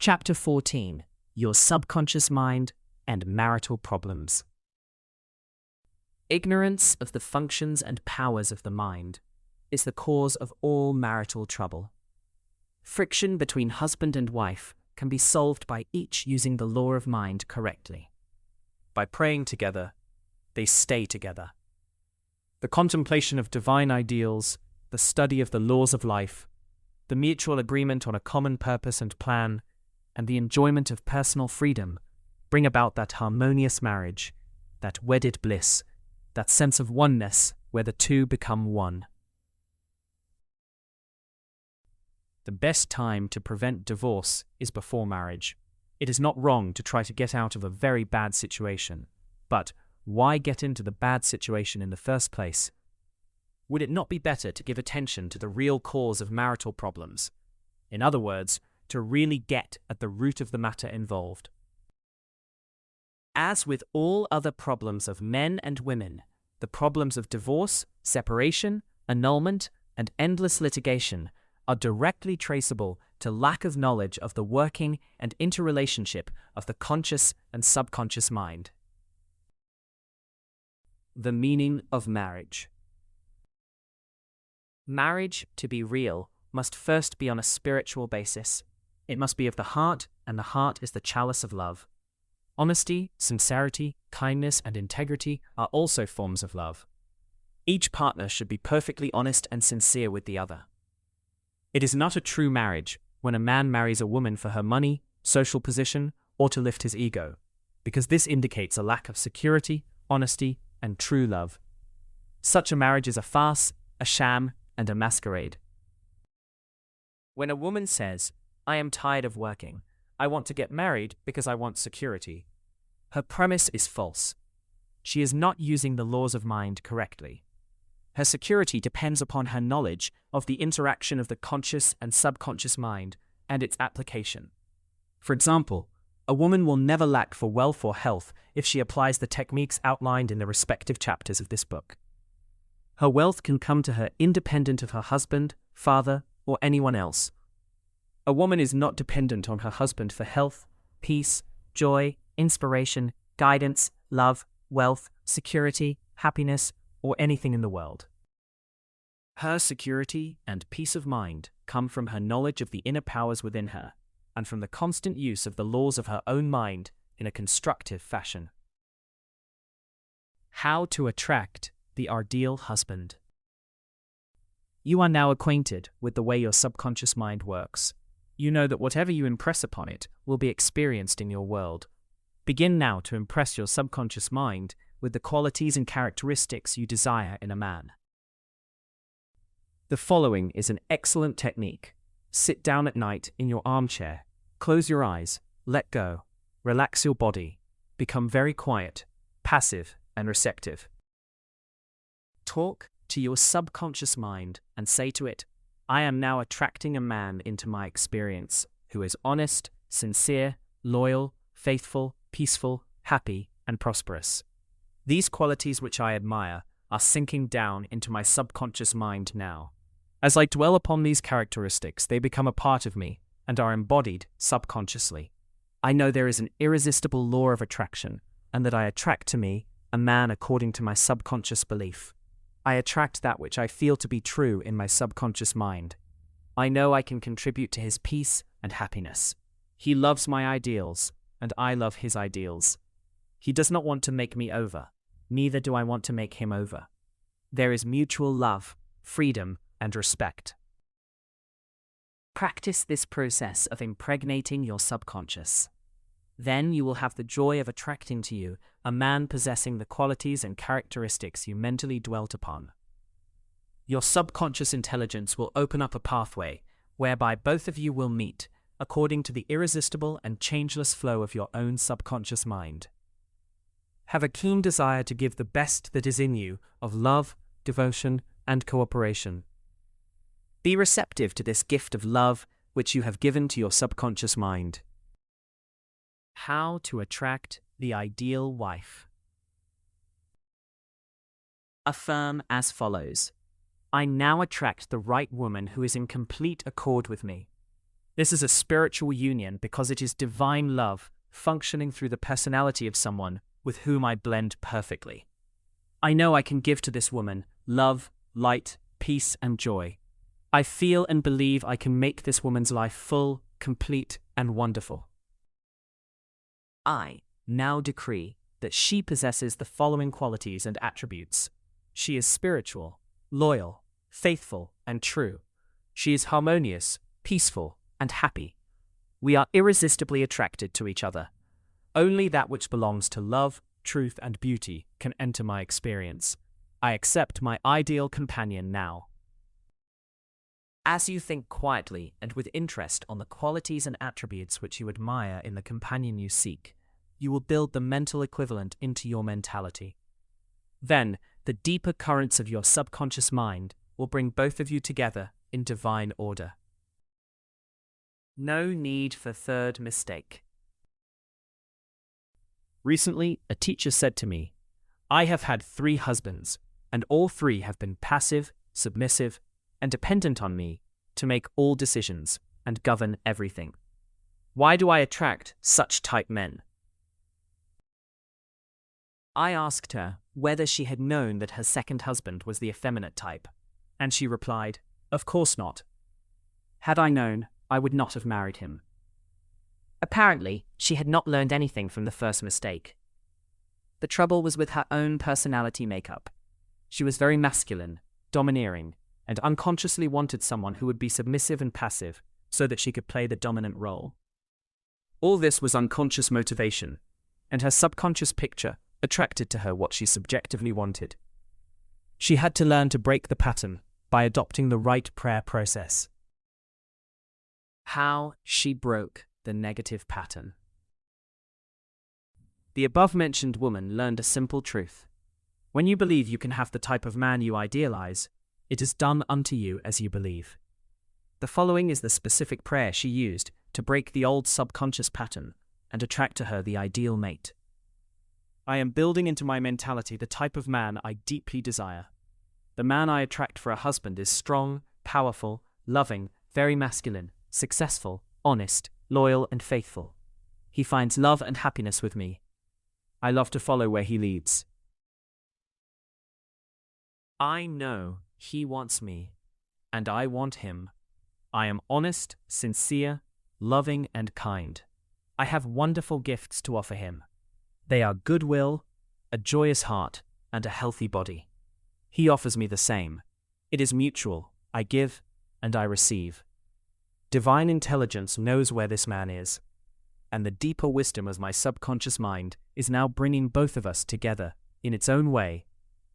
Chapter 14: Your Subconscious Mind and Marital Problems. Ignorance of the functions and powers of the mind is the cause of all marital trouble. Friction between husband and wife can be solved by each using the law of mind correctly. By praying together, they stay together. The contemplation of divine ideals, the study of the laws of life, the mutual agreement on a common purpose and plan, and the enjoyment of personal freedom bring about that harmonious marriage, that wedded bliss, that sense of oneness where the two become one. The best time to prevent divorce is before marriage. It is not wrong to try to get out of a very bad situation, but why get into the bad situation in the first place? Would it not be better to give attention to the real cause of marital problems? In other words, to really get at the root of the matter involved. As with all other problems of men and women, the problems of divorce, separation, annulment, and endless litigation are directly traceable to lack of knowledge of the working and interrelationship of the conscious and subconscious mind. The meaning of marriage. Marriage, to be real, must first be on a spiritual basis. It must be of the heart, and the heart is the chalice of love. Honesty, sincerity, kindness, and integrity are also forms of love. Each partner should be perfectly honest and sincere with the other. It is not a true marriage when a man marries a woman for her money, social position, or to lift his ego, because this indicates a lack of security, honesty, and true love. Such a marriage is a farce, a sham, and a masquerade. When a woman says, "I am tired of working. I want to get married because I want security," her premise is false. She is not using the laws of mind correctly. Her security depends upon her knowledge of the interaction of the conscious and subconscious mind and its application. For example, a woman will never lack for wealth or health if she applies the techniques outlined in the respective chapters of this book. Her wealth can come to her independent of her husband, father, or anyone else. A woman is not dependent on her husband for health, peace, joy, inspiration, guidance, love, wealth, security, happiness, or anything in the world. Her security and peace of mind come from her knowledge of the inner powers within her, and from the constant use of the laws of her own mind in a constructive fashion. How to attract the ideal husband. You are now acquainted with the way your subconscious mind works. You know that whatever you impress upon it will be experienced in your world. Begin now to impress your subconscious mind with the qualities and characteristics you desire in a man. The following is an excellent technique. Sit down at night in your armchair, close your eyes, let go, relax your body, become very quiet, passive, and receptive. Talk to your subconscious mind and say to it, "I am now attracting a man into my experience who is honest, sincere, loyal, faithful, peaceful, happy, and prosperous. These qualities which I admire are sinking down into my subconscious mind now. As I dwell upon these characteristics, they become a part of me and are embodied subconsciously. I know there is an irresistible law of attraction, and that I attract to me a man according to my subconscious belief. I attract that which I feel to be true in my subconscious mind. I know I can contribute to his peace and happiness. He loves my ideals, and I love his ideals. He does not want to make me over, neither do I want to make him over. There is mutual love, freedom, and respect." Practice this process of impregnating your subconscious. Then you will have the joy of attracting to you a man possessing the qualities and characteristics you mentally dwelt upon. Your subconscious intelligence will open up a pathway whereby both of you will meet according to the irresistible and changeless flow of your own subconscious mind. Have a keen desire to give the best that is in you of love, devotion, and cooperation. Be receptive to this gift of love which you have given to your subconscious mind. How to attract the ideal wife. Affirm as follows: I now attract the right woman who is in complete accord with me. This is a spiritual union because it is divine love functioning through the personality of someone with whom I blend perfectly. I know I can give to this woman love, light, peace, and joy. I feel and believe I can make this woman's life full, complete, and wonderful. I now decree that she possesses the following qualities and attributes. She is spiritual, loyal, faithful, and true. She is harmonious, peaceful, and happy. We are irresistibly attracted to each other. Only that which belongs to love, truth, and beauty can enter my experience. I accept my ideal companion now. As you think quietly and with interest on the qualities and attributes which you admire in the companion you seek, you will build the mental equivalent into your mentality. Then, the deeper currents of your subconscious mind will bring both of you together in divine order. No need for third mistake. Recently, a teacher said to me, "I have had 3 husbands, and all 3 have been passive, submissive, and dependent on me to make all decisions and govern everything. Why do I attract such type men?" I asked her whether she had known that her second husband was the effeminate type, and she replied, "Of course not. Had I known, I would not have married him." Apparently, she had not learned anything from the first mistake. The trouble was with her own personality makeup. She was very masculine, domineering, and unconsciously wanted someone who would be submissive and passive so that she could play the dominant role. All this was unconscious motivation, and her subconscious picture attracted to her what she subjectively wanted. She had to learn to break the pattern by adopting the right prayer process. How she broke the negative pattern. The above-mentioned woman learned a simple truth. When you believe you can have the type of man you idealize, it is done unto you as you believe. The following is the specific prayer she used to break the old subconscious pattern and attract to her the ideal mate. I am building into my mentality the type of man I deeply desire. The man I attract for a husband is strong, powerful, loving, very masculine, successful, honest, loyal, and faithful. He finds love and happiness with me. I love to follow where he leads. I know he wants me, and I want him. I am honest, sincere, loving, and kind. I have wonderful gifts to offer him. They are goodwill, a joyous heart, and a healthy body. He offers me the same. It is mutual. I give, and I receive. Divine intelligence knows where this man is, and the deeper wisdom of my subconscious mind is now bringing both of us together in its own way,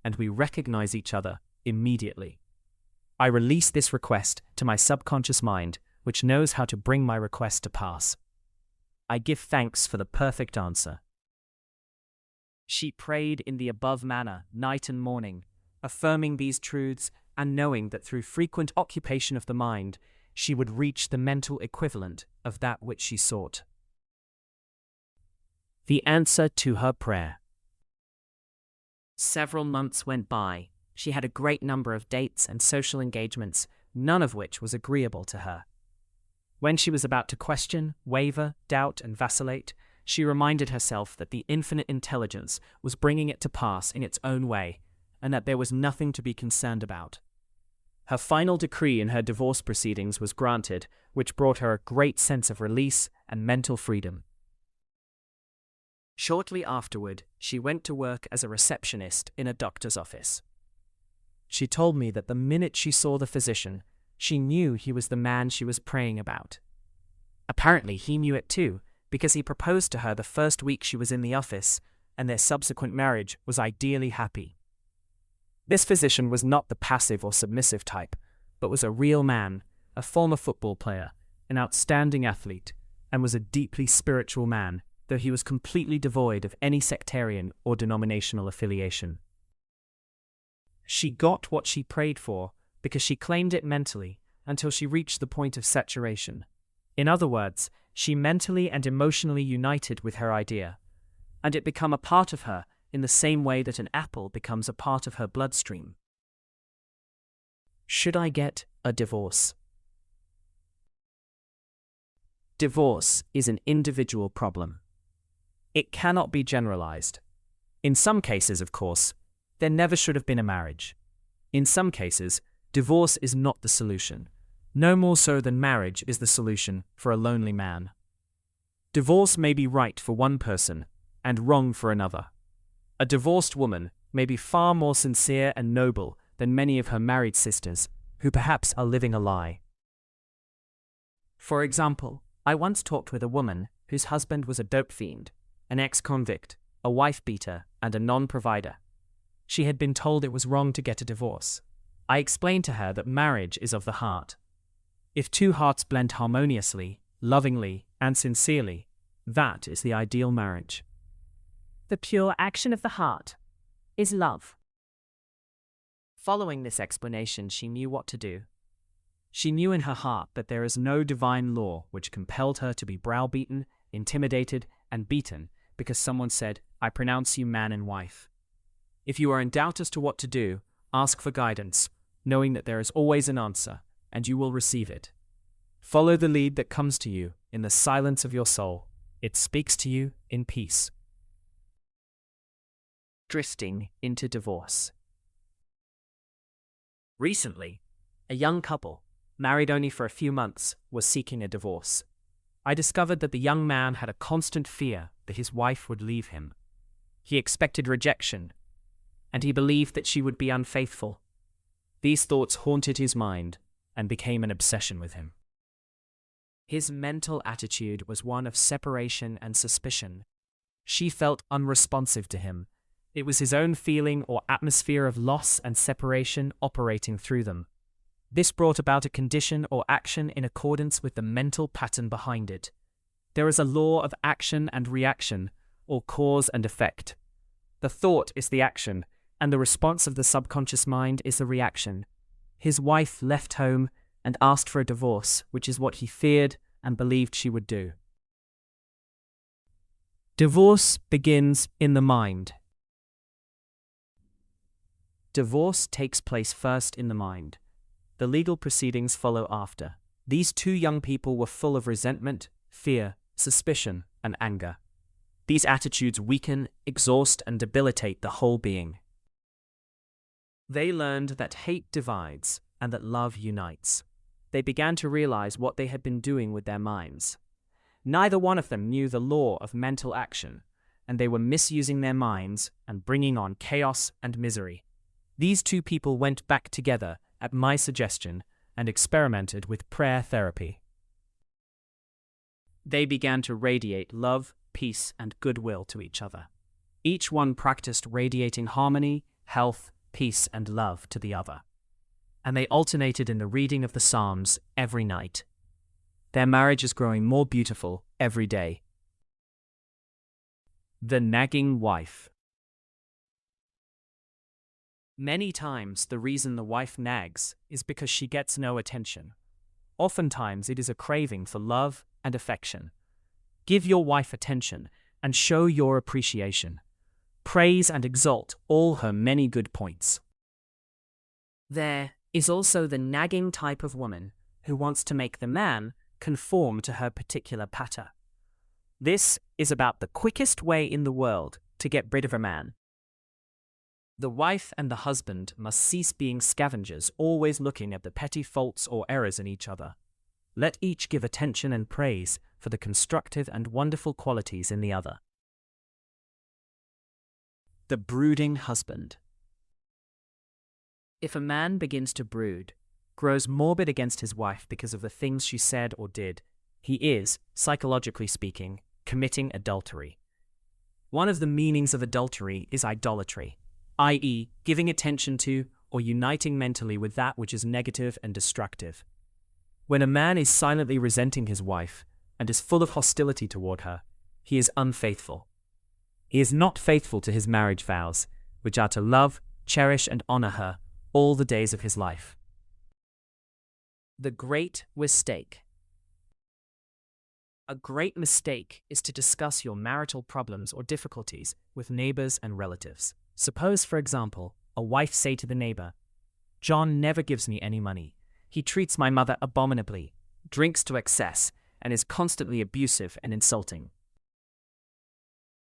and we recognize each other immediately. I release this request to my subconscious mind, which knows how to bring my request to pass. I give thanks for the perfect answer. She prayed in the above manner night and morning, affirming these truths and knowing that through frequent occupation of the mind, she would reach the mental equivalent of that which she sought. The answer to her prayer. Several months went by. She had a great number of dates and social engagements, none of which was agreeable to her. When she was about to question, waver, doubt, and vacillate, she reminded herself that the infinite intelligence was bringing it to pass in its own way, and that there was nothing to be concerned about. Her final decree in her divorce proceedings was granted, which brought her a great sense of release and mental freedom. Shortly afterward, she went to work as a receptionist in a doctor's office. She told me that the minute she saw the physician, she knew he was the man she was praying about. Apparently, he knew it too, because he proposed to her the first week she was in the office, and their subsequent marriage was ideally happy. This physician was not the passive or submissive type, but was a real man, a former football player, an outstanding athlete, and was a deeply spiritual man, though he was completely devoid of any sectarian or denominational affiliation. She got what she prayed for because she claimed it mentally until she reached the point of saturation. In other words, she mentally and emotionally united with her idea, and it became a part of her in the same way that an apple becomes a part of her bloodstream. Should I get a divorce? Divorce is an individual problem. It cannot be generalized. In some cases, of course, there never should have been a marriage. In some cases, divorce is not the solution, no more so than marriage is the solution for a lonely man. Divorce may be right for one person and wrong for another. A divorced woman may be far more sincere and noble than many of her married sisters, who perhaps are living a lie. For example, I once talked with a woman whose husband was a dope fiend, an ex-convict, a wife-beater, and a non-provider. She had been told it was wrong to get a divorce. I explained to her that marriage is of the heart. If two hearts blend harmoniously, lovingly, and sincerely, that is the ideal marriage. The pure action of the heart is love. Following this explanation, she knew what to do. She knew in her heart that there is no divine law which compelled her to be browbeaten, intimidated, and beaten because someone said, "I pronounce you man and wife." If you are in doubt as to what to do, ask for guidance, knowing that there is always an answer, and you will receive it. Follow the lead that comes to you in the silence of your soul. It speaks to you in peace. Drifting into divorce. Recently, a young couple, married only for a few months, was seeking a divorce. I discovered that the young man had a constant fear that his wife would leave him. He expected rejection, and he believed that she would be unfaithful. These thoughts haunted his mind and became an obsession with him. His mental attitude was one of separation and suspicion. She felt unresponsive to him. It was his own feeling or atmosphere of loss and separation operating through them. This brought about a condition or action in accordance with the mental pattern behind it. There is a law of action and reaction, or cause and effect. The thought is the action, and the response of the subconscious mind is the reaction. His wife left home and asked for a divorce, which is what he feared and believed she would do. Divorce begins in the mind. Divorce takes place first in the mind. The legal proceedings follow after. These two young people were full of resentment, fear, suspicion, and anger. These attitudes weaken, exhaust, and debilitate the whole being. They learned that hate divides and that love unites. They began to realize what they had been doing with their minds. Neither one of them knew the law of mental action, and they were misusing their minds and bringing on chaos and misery. These two people went back together at my suggestion and experimented with prayer therapy. They began to radiate love, peace, and goodwill to each other. Each one practiced radiating harmony, health, peace, and love to the other. And they alternated in the reading of the Psalms every night. Their marriage is growing more beautiful every day. The nagging wife. Many times the reason the wife nags is because she gets no attention. Oftentimes it is a craving for love and affection. Give your wife attention and show your appreciation. Praise and exalt all her many good points. There is also the nagging type of woman who wants to make the man conform to her particular pattern. This is about the quickest way in the world to get rid of a man. The wife and the husband must cease being scavengers, always looking at the petty faults or errors in each other. Let each give attention and praise for the constructive and wonderful qualities in the other. The brooding husband. If a man begins to brood, grows morbid against his wife because of the things she said or did, he is, psychologically speaking, committing adultery. One of the meanings of adultery is idolatry, i.e., giving attention to or uniting mentally with that which is negative and destructive. When a man is silently resenting his wife and is full of hostility toward her, he is unfaithful. He is not faithful to his marriage vows, which are to love, cherish, and honor her all the days of his life. The great mistake. A great mistake is to discuss your marital problems or difficulties with neighbors and relatives. Suppose, for example, a wife say to the neighbor, "John never gives me any money. He treats my mother abominably, drinks to excess, and is constantly abusive and insulting.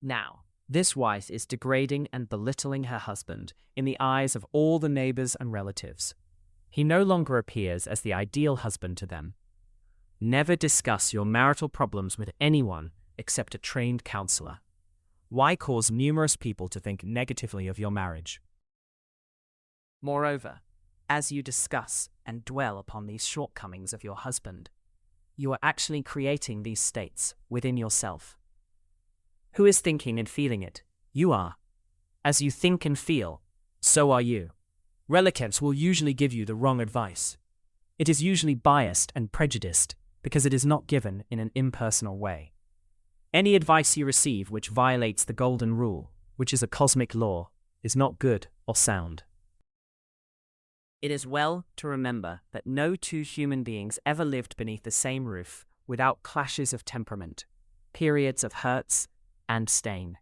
Now, this wife is degrading and belittling her husband in the eyes of all the neighbors and relatives. He no longer appears as the ideal husband to them. Never discuss your marital problems with anyone except a trained counselor. Why cause numerous people to think negatively of your marriage? Moreover, as you discuss and dwell upon these shortcomings of your husband, you are actually creating these states within yourself. Who is thinking and feeling it? You are. As you think and feel, so are you. Relatives will usually give you the wrong advice. It is usually biased and prejudiced because it is not given in an impersonal way. Any advice you receive which violates the golden rule, which is a cosmic law, is not good or sound. It is well to remember that no two human beings ever lived beneath the same roof without clashes of temperament, periods of hurts and stain.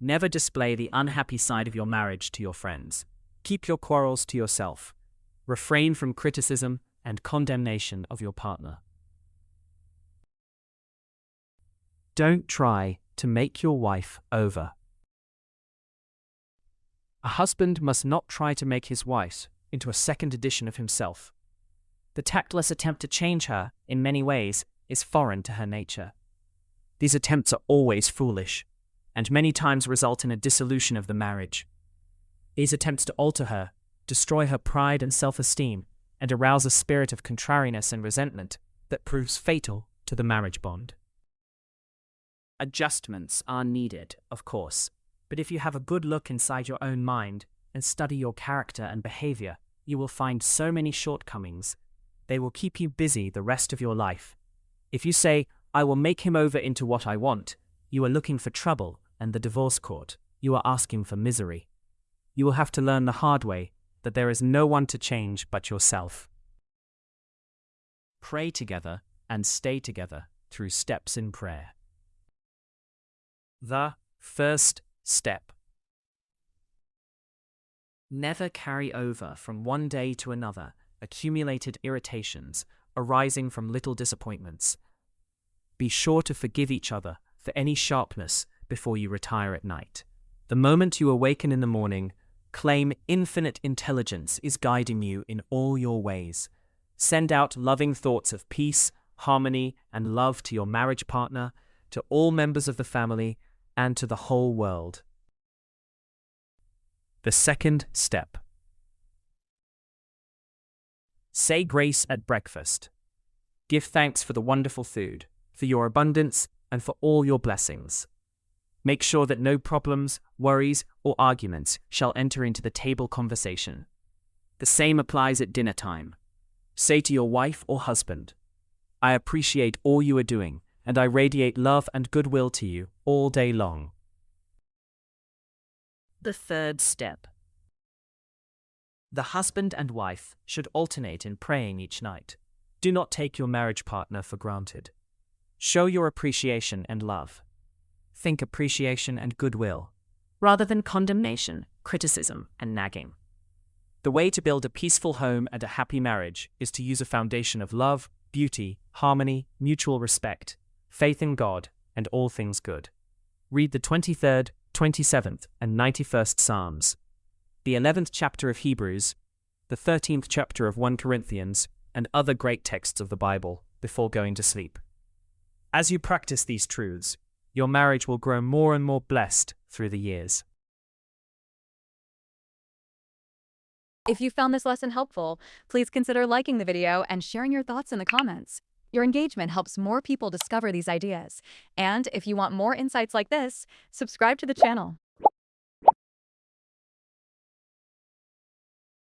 Never display the unhappy side of your marriage to your friends. Keep your quarrels to yourself. Refrain from criticism and condemnation of your partner. Don't try to make your wife over. A husband must not try to make his wife into a second edition of himself. The tactless attempt to change her, in many ways, is foreign to her nature. These attempts are always foolish, and many times result in a dissolution of the marriage. These attempts to alter her destroy her pride and self-esteem and arouse a spirit of contrariness and resentment that proves fatal to the marriage bond. Adjustments are needed, of course, but if you have a good look inside your own mind and study your character and behavior, you will find so many shortcomings. They will keep you busy the rest of your life. If you say, "I will make him over into what I want," you are looking for trouble and the divorce court. You are asking for misery. You will have to learn the hard way that there is no one to change but yourself. Pray together and stay together through steps in prayer. The first step. Never carry over from one day to another accumulated irritations arising from little disappointments. Be sure to forgive each other for any sharpness before you retire at night. The moment you awaken in the morning, claim infinite intelligence is guiding you in all your ways. Send out loving thoughts of peace, harmony, and love to your marriage partner, to all members of the family, and to the whole world. The second step. Say grace at breakfast. Give thanks for the wonderful food, for your abundance, and for all your blessings. Make sure that no problems, worries, or arguments shall enter into the table conversation. The same applies at dinner time. Say to your wife or husband, "I appreciate all you are doing, and I radiate love and goodwill to you all day long." The third step. The husband and wife should alternate in praying each night. Do not take your marriage partner for granted. Show your appreciation and love. Think appreciation and goodwill, rather than condemnation, criticism, and nagging. The way to build a peaceful home and a happy marriage is to use a foundation of love, beauty, harmony, mutual respect, faith in God, and all things good. Read the 23rd, 27th, and 91st Psalms, the 11th chapter of Hebrews, the 13th chapter of 1 Corinthians, and other great texts of the Bible before going to sleep. As you practice these truths, your marriage will grow more and more blessed through the years. If you found this lesson helpful, please consider liking the video and sharing your thoughts in the comments. Your engagement helps more people discover these ideas. And if you want more insights like this, subscribe to the channel.